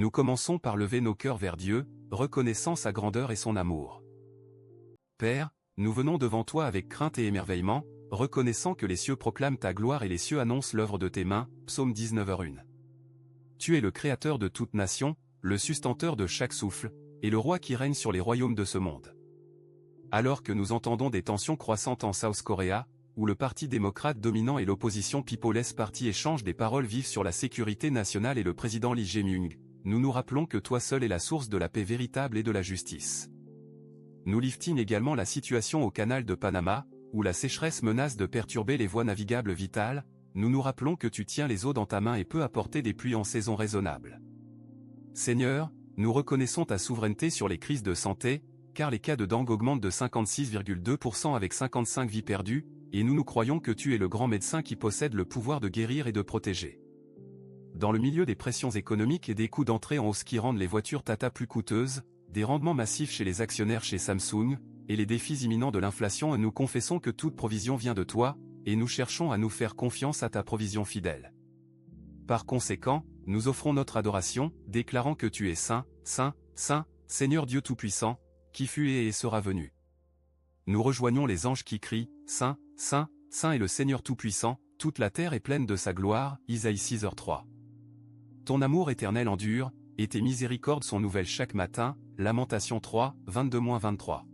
nous commençons par lever nos cœurs vers Dieu, reconnaissant sa grandeur et son amour. Père, nous venons devant toi avec crainte et émerveillement, reconnaissant que les cieux proclament ta gloire et les cieux annoncent l'œuvre de tes mains, Psaume 19h1. Tu es le créateur de toute nation, le sustenteur de chaque souffle, et le roi qui règne sur les royaumes de ce monde. Alors que nous entendons des tensions croissantes en South Korea, où le parti démocrate dominant et l'opposition People's Party échangent des paroles vives sur la sécurité nationale et le président Lee Jae-myung, nous nous rappelons que toi seul es la source de la paix véritable et de la justice. Nous liftons également la situation au canal de Panama, où la sécheresse menace de perturber les voies navigables vitales, nous nous rappelons que tu tiens les eaux dans ta main et peux apporter des pluies en saison raisonnable. Seigneur, nous reconnaissons ta souveraineté sur les crises de santé, car les cas de dengue augmentent de 56,2% avec 55 vies perdues, et nous croyons que tu es le grand médecin qui possède le pouvoir de guérir et de protéger. Dans le milieu des pressions économiques et des coûts d'entrée en hausse qui rendent les voitures Tata plus coûteuses, des rendements massifs chez les actionnaires chez Samsung, et les défis imminents de l'inflation, nous confessons que toute provision vient de toi, et nous cherchons à nous faire confiance à ta provision fidèle. Par conséquent, nous offrons notre adoration, déclarant que tu es saint, saint, saint, Seigneur Dieu Tout-Puissant, qui fut et sera venu. Nous rejoignons les anges qui crient, Saint, Saint, Saint est le Seigneur Tout-Puissant, toute la terre est pleine de sa gloire, Isaïe 6h3. Ton amour éternel endure, et tes miséricordes sont nouvelles chaque matin, Lamentation 3, 22-23.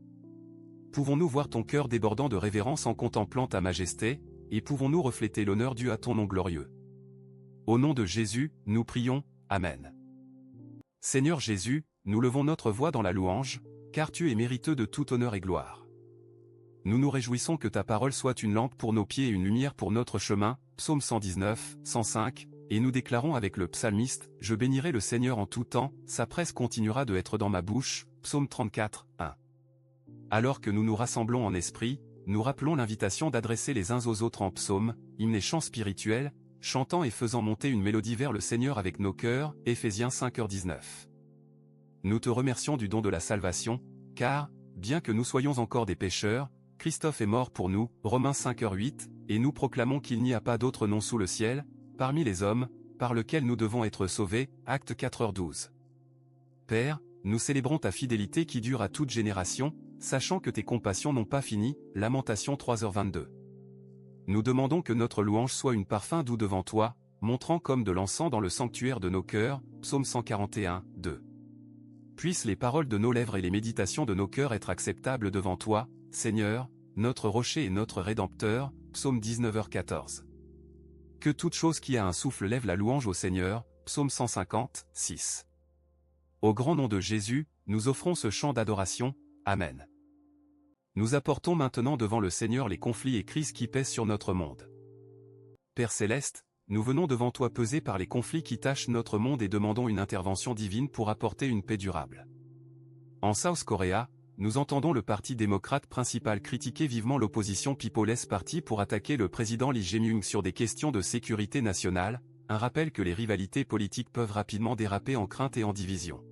Pouvons-nous voir ton cœur débordant de révérence en contemplant ta majesté, et pouvons-nous refléter l'honneur dû à ton nom glorieux. Au nom de Jésus, nous prions, Amen. Seigneur Jésus, nous levons notre voix dans la louange, car tu es mériteux de tout honneur et gloire. Nous nous réjouissons que ta parole soit une lampe pour nos pieds et une lumière pour notre chemin, Psaume 119, 105, et nous déclarons avec le psalmiste, je bénirai le Seigneur en tout temps, sa presse continuera de être dans ma bouche, Psaume 34, 1. Alors que nous nous rassemblons en esprit, nous rappelons l'invitation d'adresser les uns aux autres en psaumes, hymnes et chants spirituels, chantant et faisant monter une mélodie vers le Seigneur avec nos cœurs, Éphésiens 5h19. Nous te remercions du don de la salvation, car, bien que nous soyons encore des pécheurs, Christophe est mort pour nous, Romains 5h8, et nous proclamons qu'il n'y a pas d'autre nom sous le ciel, parmi les hommes, par lequel nous devons être sauvés, Actes 4h12. Père, nous célébrons ta fidélité qui dure à toute génération, sachant que tes compassions n'ont pas fini, Lamentation 3h22. Nous demandons que notre louange soit une parfum doux devant toi, montrant comme de l'encens dans le sanctuaire de nos cœurs, Psaume 141, 2. Puissent les paroles de nos lèvres et les méditations de nos cœurs être acceptables devant toi, Seigneur, notre rocher et notre rédempteur, Psaume 19h14. Que toute chose qui a un souffle lève la louange au Seigneur, Psaume 150, 6. Au grand nom de Jésus, nous offrons ce chant d'adoration, Amen. Nous apportons maintenant devant le Seigneur les conflits et crises qui pèsent sur notre monde. Père Céleste, nous venons devant toi pesés par les conflits qui tachent notre monde et demandons une intervention divine pour apporter une paix durable. En South Korea, nous entendons le parti démocrate principal critiquer vivement l'opposition People's Party pour attaquer le président Lee Jae-myung sur des questions de sécurité nationale, un rappel que les rivalités politiques peuvent rapidement déraper en crainte et en division.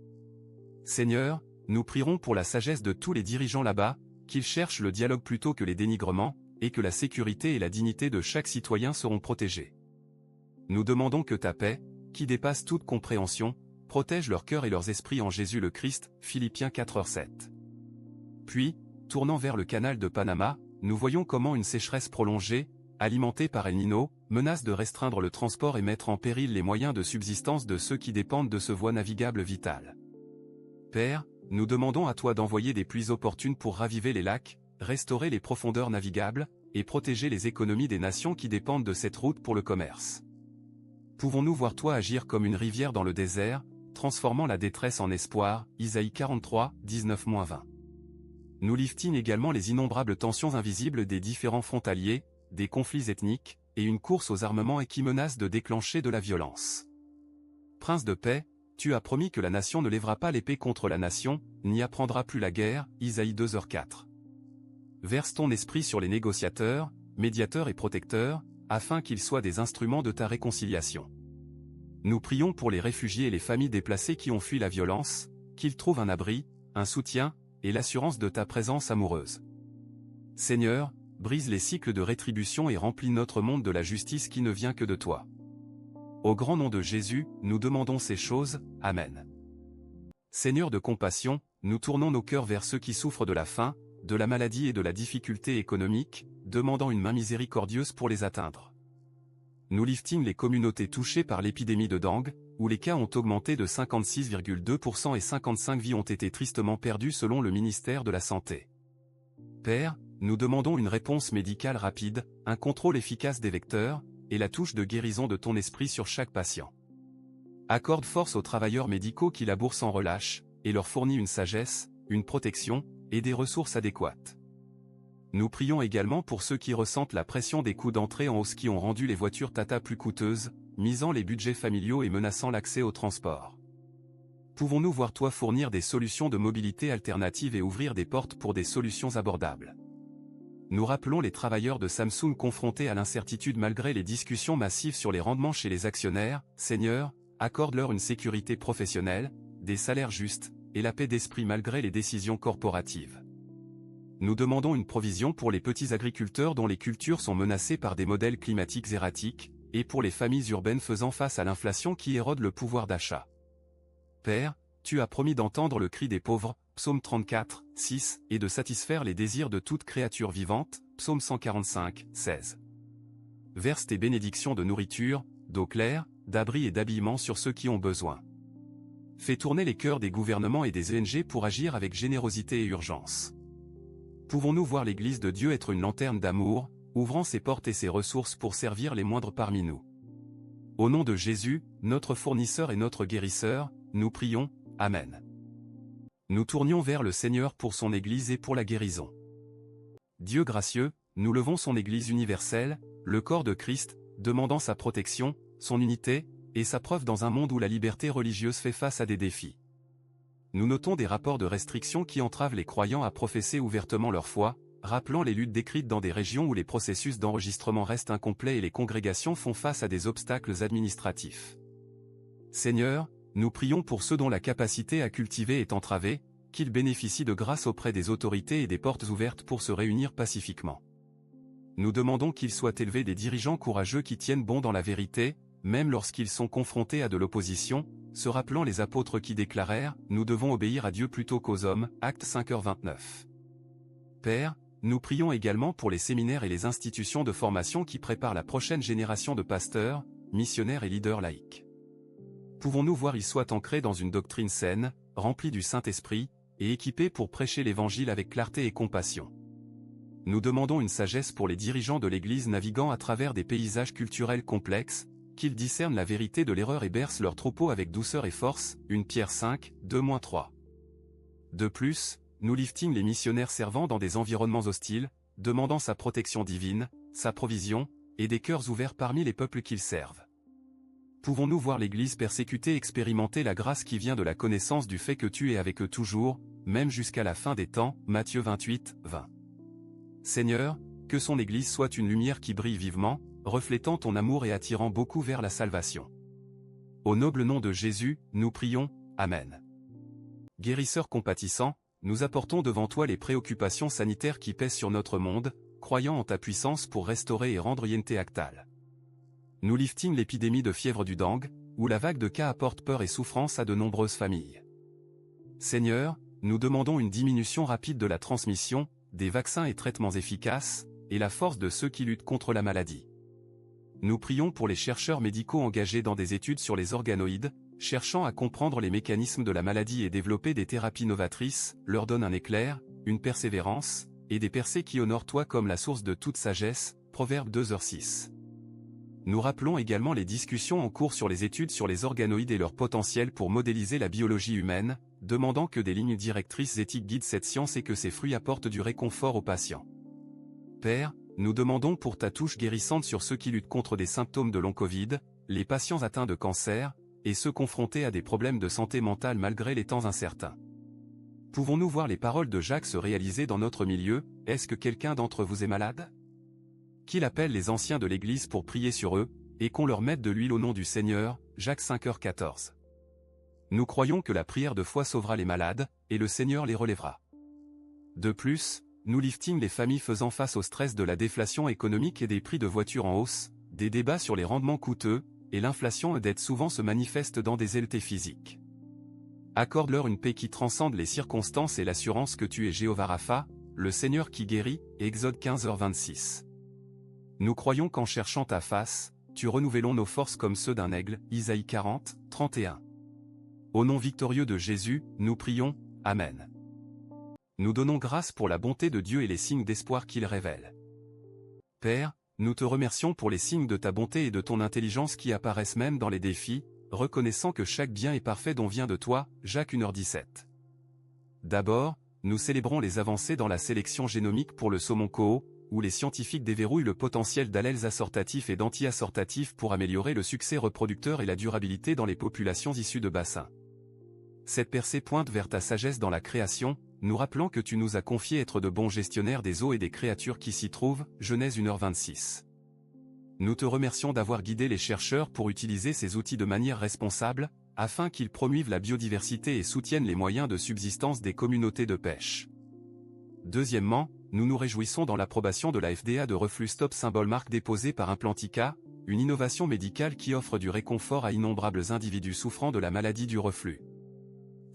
Seigneur, nous prierons pour la sagesse de tous les dirigeants là-bas, qu'ils cherchent le dialogue plutôt que les dénigrements, et que la sécurité et la dignité de chaque citoyen seront protégées. Nous demandons que ta paix, qui dépasse toute compréhension, protège leurs cœurs et leurs esprits en Jésus le Christ, Philippiens 4h7. Puis, tournant vers le canal de Panama, nous voyons comment une sécheresse prolongée, alimentée par El Niño, menace de restreindre le transport et mettre en péril les moyens de subsistance de ceux qui dépendent de ce voie navigable vitale. Père, nous demandons à toi d'envoyer des pluies opportunes pour raviver les lacs, restaurer les profondeurs navigables, et protéger les économies des nations qui dépendent de cette route pour le commerce. Pouvons-nous voir toi agir comme une rivière dans le désert, transformant la détresse en espoir, Isaïe 43, 19-20. Nous liftons également les innombrables tensions invisibles des différents frontaliers, des conflits ethniques, et une course aux armements et qui menacent de déclencher de la violence. Prince de paix, tu as promis que la nation ne lèvera pas l'épée contre la nation, n'y apprendra plus la guerre, Isaïe 2h4. Verse ton esprit sur les négociateurs, médiateurs et protecteurs, afin qu'ils soient des instruments de ta réconciliation. Nous prions pour les réfugiés et les familles déplacées qui ont fui la violence, qu'ils trouvent un abri, un soutien, et l'assurance de ta présence amoureuse. Seigneur, brise les cycles de rétribution et remplis notre monde de la justice qui ne vient que de toi. Au grand nom de Jésus, nous demandons ces choses, Amen. Seigneur de compassion, nous tournons nos cœurs vers ceux qui souffrent de la faim, de la maladie et de la difficulté économique, demandant une main miséricordieuse pour les atteindre. Nous liftons les communautés touchées par l'épidémie de dengue, où les cas ont augmenté de 56,2% et 55 vies ont été tristement perdues selon le ministère de la Santé. Père, nous demandons une réponse médicale rapide, un contrôle efficace des vecteurs, et la touche de guérison de ton esprit sur chaque patient. Accorde force aux travailleurs médicaux qui labourent sans relâche, et leur fournit une sagesse, une protection, et des ressources adéquates. Nous prions également pour ceux qui ressentent la pression des coûts d'entrée en hausse qui ont rendu les voitures Tata plus coûteuses, misant les budgets familiaux et menaçant l'accès au transport. Pouvons-nous voir toi fournir des solutions de mobilité alternatives et ouvrir des portes pour des solutions abordables? Nous rappelons les travailleurs de Samsung confrontés à l'incertitude malgré les discussions massives sur les rendements chez les actionnaires. Seigneur, accorde-leur une sécurité professionnelle, des salaires justes, et la paix d'esprit malgré les décisions corporatives. Nous demandons une provision pour les petits agriculteurs dont les cultures sont menacées par des modèles climatiques erratiques, et pour les familles urbaines faisant face à l'inflation qui érode le pouvoir d'achat. Père, tu as promis d'entendre le cri des pauvres, Psaume 34, 6, et de satisfaire les désirs de toute créature vivante, Psaume 145, 16. Verse tes bénédictions de nourriture, d'eau claire, d'abri et d'habillement sur ceux qui ont besoin. Fais tourner les cœurs des gouvernements et des ONG pour agir avec générosité et urgence. Pouvons-nous voir l'Église de Dieu être une lanterne d'amour, ouvrant ses portes et ses ressources pour servir les moindres parmi nous? Au nom de Jésus, notre fournisseur et notre guérisseur, nous prions, Amen. Nous tournions vers le Seigneur pour son Église et pour la guérison. Dieu gracieux, nous levons son Église universelle, le corps de Christ, demandant sa protection, son unité, et sa preuve dans un monde où la liberté religieuse fait face à des défis. Nous notons des rapports de restrictions qui entravent les croyants à professer ouvertement leur foi, rappelant les luttes décrites dans des régions où les processus d'enregistrement restent incomplets et les congrégations font face à des obstacles administratifs. Seigneur, nous prions pour ceux dont la capacité à cultiver est entravée, qu'ils bénéficient de grâce auprès des autorités et des portes ouvertes pour se réunir pacifiquement. Nous demandons qu'il soit élevé des dirigeants courageux qui tiennent bon dans la vérité, même lorsqu'ils sont confrontés à de l'opposition, se rappelant les apôtres qui déclarèrent « Nous devons obéir à Dieu plutôt qu'aux hommes » Actes 5h29. Père, nous prions également pour les séminaires et les institutions de formation qui préparent la prochaine génération de pasteurs, missionnaires et leaders laïcs. Pouvons-nous voir ils soient ancrés dans une doctrine saine, remplie du Saint-Esprit, et équipés pour prêcher l'Évangile avec clarté et compassion. Nous demandons une sagesse pour les dirigeants de l'Église naviguant à travers des paysages culturels complexes, qu'ils discernent la vérité de l'erreur et bercent leur troupeau avec douceur et force, 1 Pierre 5, 2-3. De plus, nous liftons les missionnaires servant dans des environnements hostiles, demandant sa protection divine, sa provision, et des cœurs ouverts parmi les peuples qu'ils servent. Pouvons-nous voir l'Église persécutée expérimenter la grâce qui vient de la connaissance du fait que tu es avec eux toujours, même jusqu'à la fin des temps, Matthieu 28, 20. Seigneur, que son Église soit une lumière qui brille vivement, reflétant ton amour et attirant beaucoup vers la salvation. Au noble nom de Jésus, nous prions, Amen. Guérisseur compatissant, nous apportons devant toi les préoccupations sanitaires qui pèsent sur notre monde, croyant en ta puissance pour restaurer et rendre Yente Actal. Nous liftons l'épidémie de fièvre du dengue, où la vague de cas apporte peur et souffrance à de nombreuses familles. Seigneur, nous demandons une diminution rapide de la transmission, des vaccins et traitements efficaces, et la force de ceux qui luttent contre la maladie. Nous prions pour les chercheurs médicaux engagés dans des études sur les organoïdes, cherchant à comprendre les mécanismes de la maladie et développer des thérapies novatrices, leur donne un éclair, une persévérance, et des percées qui honorent toi comme la source de toute sagesse, Proverbe 2h6. Nous rappelons également les discussions en cours sur les études sur les organoïdes et leur potentiel pour modéliser la biologie humaine, demandant que des lignes directrices éthiques guident cette science et que ses fruits apportent du réconfort aux patients. Père, nous demandons pour ta touche guérissante sur ceux qui luttent contre des symptômes de long Covid, les patients atteints de cancer, et ceux confrontés à des problèmes de santé mentale malgré les temps incertains. Pouvons-nous voir les paroles de Jacques se réaliser dans notre milieu? Est-ce que quelqu'un d'entre vous est malade? Qu'il appelle les anciens de l'Église pour prier sur eux, et qu'on leur mette de l'huile au nom du Seigneur, Jacques 5h14. Nous croyons que la prière de foi sauvera les malades, et le Seigneur les relèvera. De plus, nous liftons les familles faisant face au stress de la déflation économique et des prix de voitures en hausse, des débats sur les rendements coûteux, et l'inflation d'aide souvent se manifeste dans des élevés physiques. Accorde-leur une paix qui transcende les circonstances et l'assurance que tu es Jéhovah Rapha, le Seigneur qui guérit, Exode 15h26. Nous croyons qu'en cherchant ta face, tu renouvelons nos forces comme ceux d'un aigle, Isaïe 40, 31. Au nom victorieux de Jésus, nous prions, Amen. Nous donnons grâce pour la bonté de Dieu et les signes d'espoir qu'il révèle. Père, nous te remercions pour les signes de ta bonté et de ton intelligence qui apparaissent même dans les défis, reconnaissant que chaque bien est parfait dont vient de toi, Jacques 1h17. D'abord, nous célébrons les avancées dans la sélection génomique pour le saumon Coho, où les scientifiques déverrouillent le potentiel d'allèles assortatifs et d'anti-assortatifs pour améliorer le succès reproducteur et la durabilité dans les populations issues de bassins. Cette percée pointe vers ta sagesse dans la création, nous rappelant que tu nous as confié être de bons gestionnaires des eaux et des créatures qui s'y trouvent, Genèse 1h26. Nous te remercions d'avoir guidé les chercheurs pour utiliser ces outils de manière responsable, afin qu'ils promuivent la biodiversité et soutiennent les moyens de subsistance des communautés de pêche. Deuxièmement, nous nous réjouissons dans l'approbation de la FDA de Reflux Stop symbole marque déposée par Implantica, une innovation médicale qui offre du réconfort à innombrables individus souffrant de la maladie du reflux.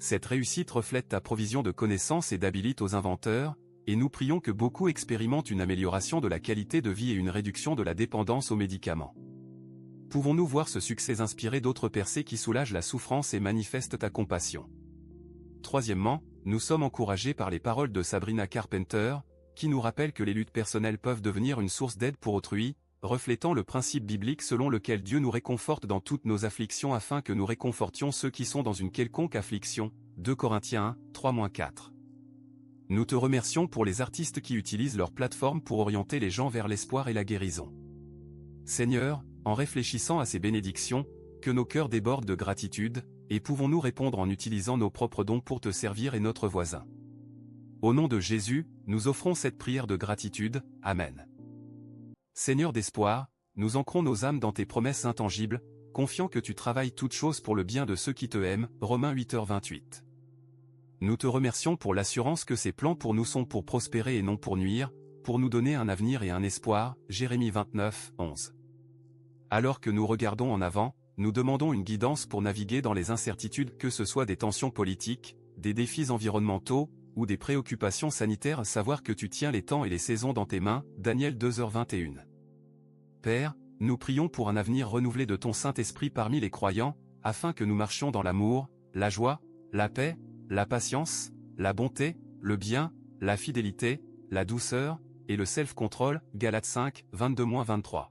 Cette réussite reflète ta provision de connaissances et d'habilité aux inventeurs, et nous prions que beaucoup expérimentent une amélioration de la qualité de vie et une réduction de la dépendance aux médicaments. Pouvons-nous voir ce succès inspirer d'autres percées qui soulagent la souffrance et manifestent ta compassion? Troisièmement, nous sommes encouragés par les paroles de Sabrina Carpenter, qui nous rappelle que les luttes personnelles peuvent devenir une source d'aide pour autrui, reflétant le principe biblique selon lequel Dieu nous réconforte dans toutes nos afflictions afin que nous réconfortions ceux qui sont dans une quelconque affliction, 2 Corinthiens 1, 3-4. Nous te remercions pour les artistes qui utilisent leur plateforme pour orienter les gens vers l'espoir et la guérison. Seigneur, en réfléchissant à ces bénédictions, que nos cœurs débordent de gratitude, et pouvons-nous répondre en utilisant nos propres dons pour te servir et notre voisin. Au nom de Jésus, nous offrons cette prière de gratitude, Amen. Seigneur d'espoir, nous ancrons nos âmes dans tes promesses intangibles, confiant que tu travailles toutes choses pour le bien de ceux qui te aiment, Romains 8h28. Nous te remercions pour l'assurance que ces plans pour nous sont pour prospérer et non pour nuire, pour nous donner un avenir et un espoir, Jérémie 29, 11. Alors que nous regardons en avant, nous demandons une guidance pour naviguer dans les incertitudes, que ce soit des tensions politiques, des défis environnementaux, ou des préoccupations sanitaires, savoir que tu tiens les temps et les saisons dans tes mains, Daniel 2h21. Père, nous prions pour un avenir renouvelé de ton Saint-Esprit parmi les croyants, afin que nous marchions dans l'amour, la joie, la paix, la patience, la bonté, le bien, la fidélité, la douceur, et le self-control, Galates 5, 22-23.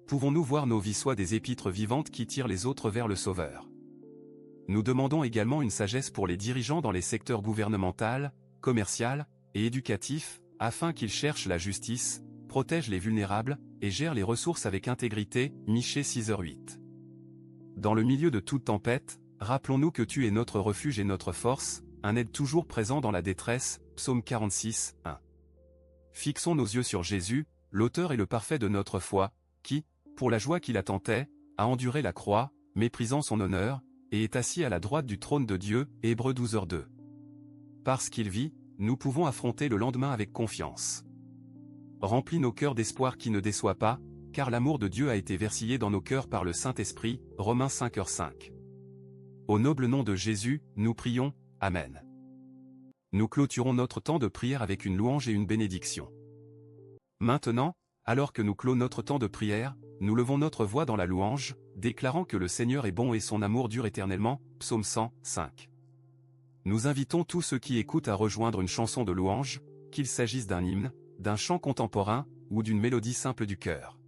Pouvons-nous voir nos vies soit des épîtres vivantes qui tirent les autres vers le Sauveur? Nous demandons également une sagesse pour les dirigeants dans les secteurs gouvernemental, commercial et éducatif, afin qu'ils cherchent la justice, protègent les vulnérables, et gèrent les ressources avec intégrité, Michée 6h08. Dans le milieu de toute tempête, rappelons-nous que tu es notre refuge et notre force, un aide toujours présent dans la détresse, Psaume 46, 1. Fixons nos yeux sur Jésus, l'auteur et le parfait de notre foi, qui, pour la joie qui l'attendait, a enduré la croix, méprisant son honneur, et est assis à la droite du trône de Dieu, Hébreux 12h2. Parce qu'il vit, nous pouvons affronter le lendemain avec confiance. Remplis nos cœurs d'espoir qui ne déçoit pas, car l'amour de Dieu a été versé dans nos cœurs par le Saint-Esprit, Romains 5h5. Au noble nom de Jésus, nous prions, Amen. Nous clôturons notre temps de prière avec une louange et une bénédiction. Maintenant, alors que nous clôt notre temps de prière, nous levons notre voix dans la louange, déclarant que le Seigneur est bon et son amour dure éternellement, Psaume 100, 5. Nous invitons tous ceux qui écoutent à rejoindre une chanson de louange, qu'il s'agisse d'un hymne, d'un chant contemporain, ou d'une mélodie simple du cœur.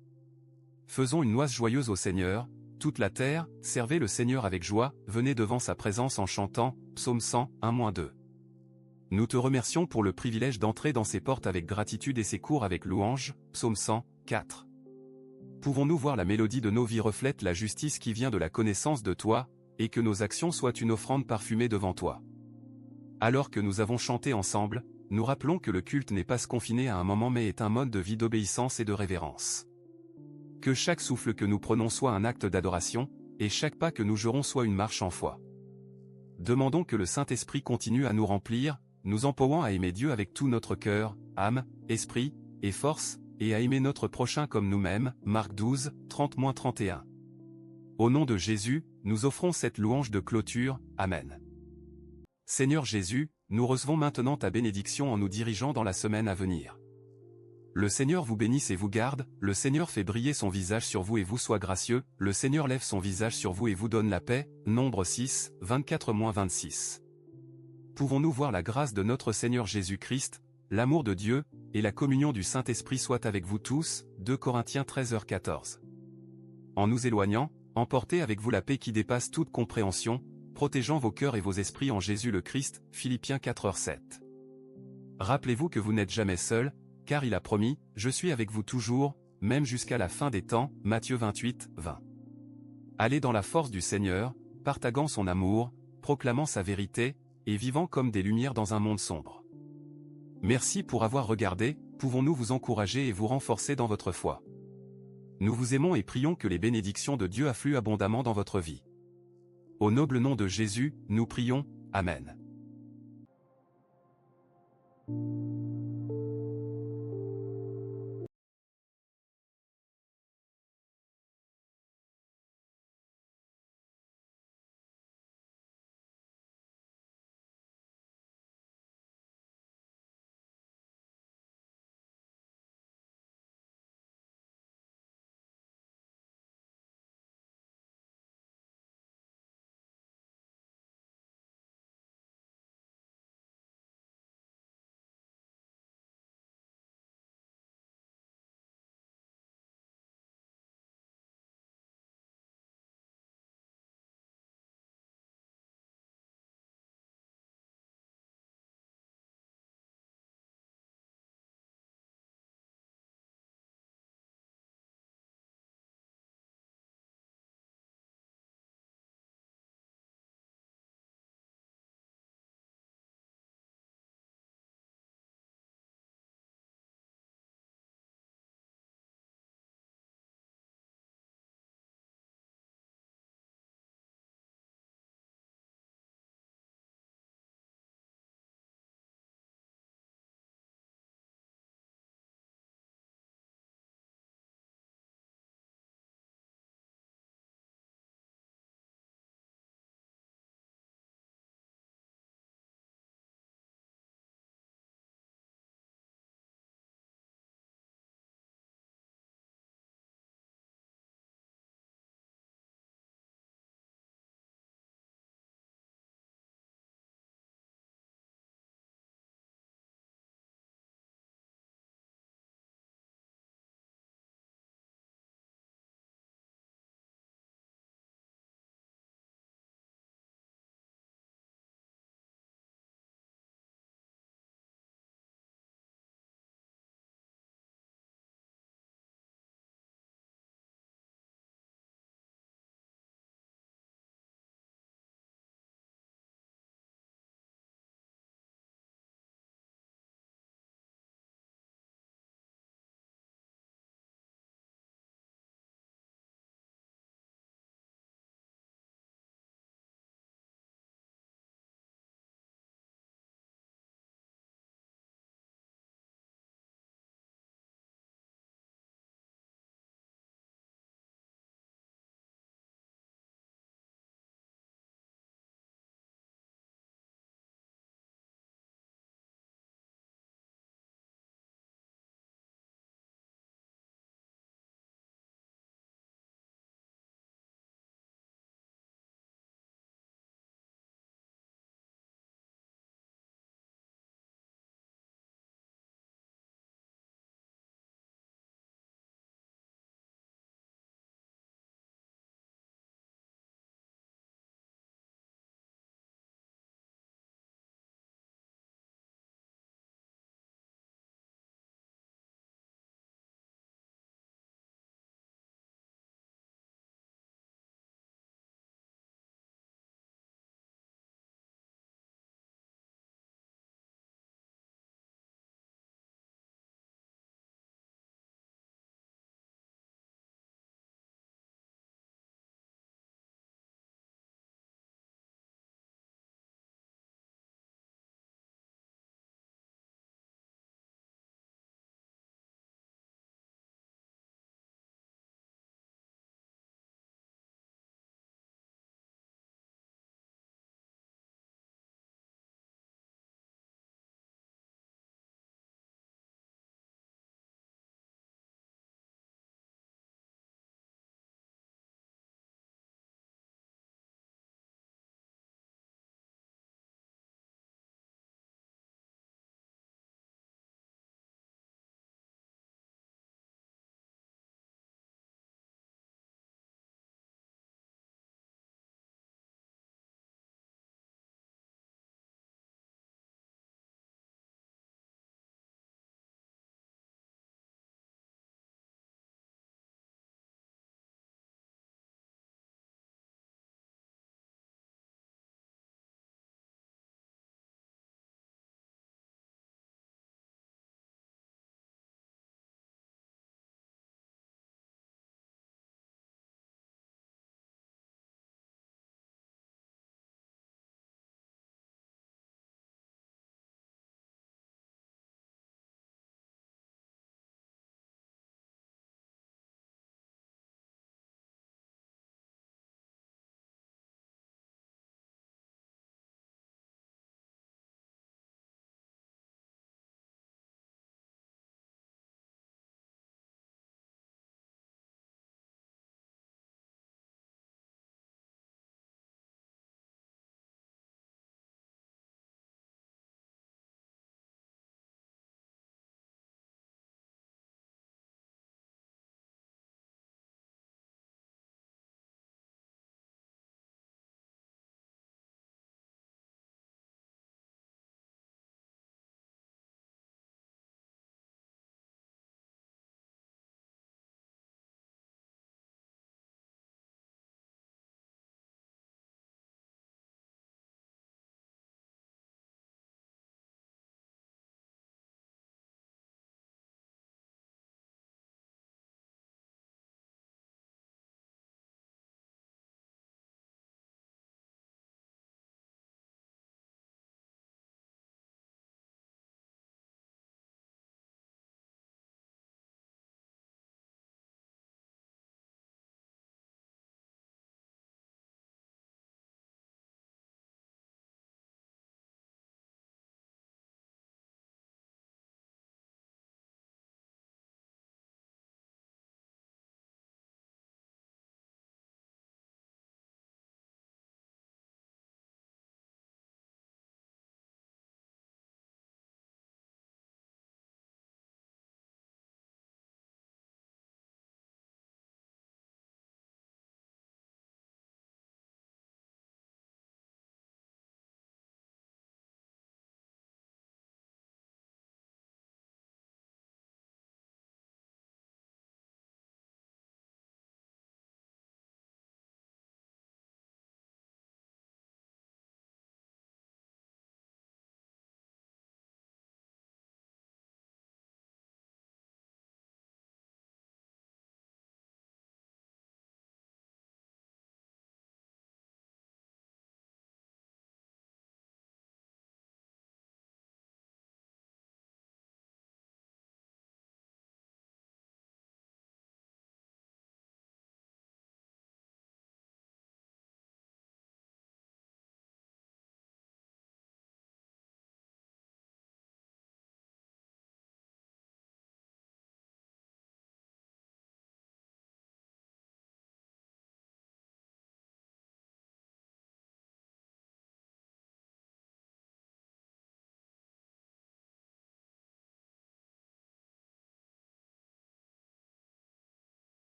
Faisons une noce joyeuse au Seigneur, toute la terre, servez le Seigneur avec joie, venez devant sa présence en chantant, Psaume 100, 1-2. Nous te remercions pour le privilège d'entrer dans ses portes avec gratitude et ses cours avec louange, Psaume 100, 4. Pouvons-nous voir la mélodie de nos vies reflète la justice qui vient de la connaissance de toi, et que nos actions soient une offrande parfumée devant toi. Alors que nous avons chanté ensemble, nous rappelons que le culte n'est pas se confiner à un moment mais est un mode de vie d'obéissance et de révérence. Que chaque souffle que nous prenons soit un acte d'adoration, et chaque pas que nous jouerons soit une marche en foi. Demandons que le Saint-Esprit continue à nous remplir, nous empourant à aimer Dieu avec tout notre cœur, âme, esprit, et force, et à aimer notre prochain comme nous-mêmes, Marc 12, 30-31. Au nom de Jésus, nous offrons cette louange de clôture. Amen. Seigneur Jésus, nous recevons maintenant ta bénédiction en nous dirigeant dans la semaine à venir. Le Seigneur vous bénisse et vous garde, le Seigneur fait briller son visage sur vous et vous soit gracieux, le Seigneur lève son visage sur vous et vous donne la paix. Nombre 6, 24-26. Pouvons-nous voir la grâce de notre Seigneur Jésus-Christ, l'amour de Dieu, et la communion du Saint-Esprit soit avec vous tous. 2 Corinthiens 13h14. En nous éloignant, emportez avec vous la paix qui dépasse toute compréhension, protégeant vos cœurs et vos esprits en Jésus le Christ. Philippiens 4h7. Rappelez-vous que vous n'êtes jamais seul, car il a promis, je suis avec vous toujours, même jusqu'à la fin des temps. Matthieu 28, 20. Allez dans la force du Seigneur, partageant son amour, proclamant sa vérité, et vivant comme des lumières dans un monde sombre. Merci pour avoir regardé, pouvons-nous vous encourager et vous renforcer dans votre foi. Nous vous aimons et prions que les bénédictions de Dieu affluent abondamment dans votre vie. Au noble nom de Jésus, nous prions, Amen.